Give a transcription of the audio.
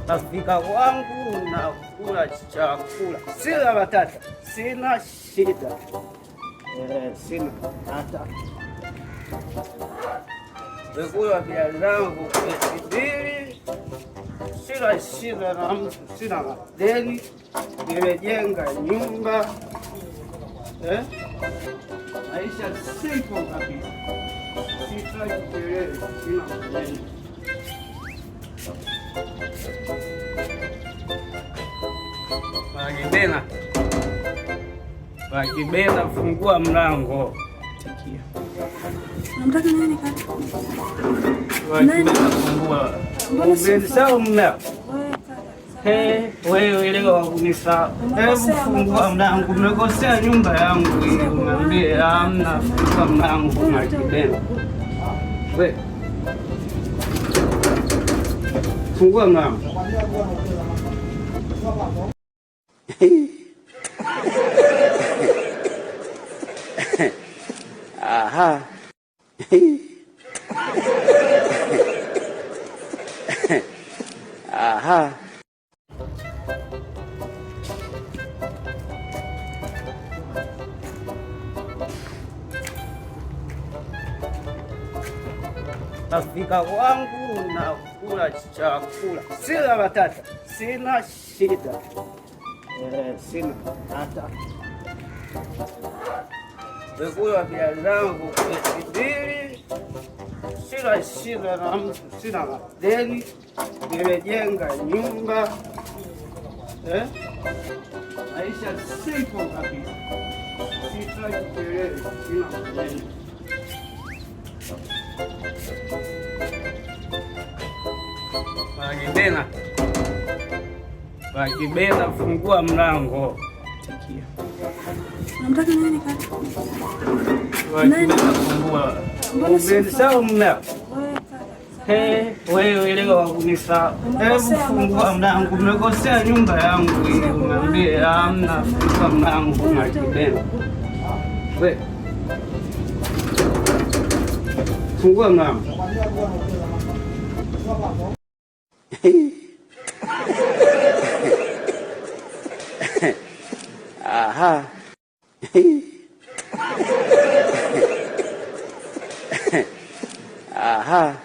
Nafika wangu na kula chakula, sina matata, sina shida, sina hata vyakula vya zangu mbili, sina shida na mtu, sina madeni, nimejenga nyumba, maisha simple kabisa, sitaki kelele, sina madeni. Wakibena, fungua mlango. Unataka nini kaka? Fungua. Umesahau mlango. Wewe ile wakunisa. Hebu fungua mlango. Umekosea nyumba yangu hii. Unaambia hamna, fungua mlango Wakibena. Wewe. Fungua mlango. Aha. Aha. Nafika wangu na kula chakula, sina matata, sina shida, sina hata vyakula vya zangu mbili, sina shida na mtu, sina madeni, nimejenga nyumba, maisha simple kabisa, sitaki kelele, sina madeni. Wakibena, fungua mlango. Unataka nini kaka? Fungua. Umesahau mlango. Wewe ile wakunisa. Hebu fungua mlango. Umekosea nyumba yangu hii. Unaambia hamna, fungua mlango Wakibena. Wewe. Fungua mlango. Aha. Aha.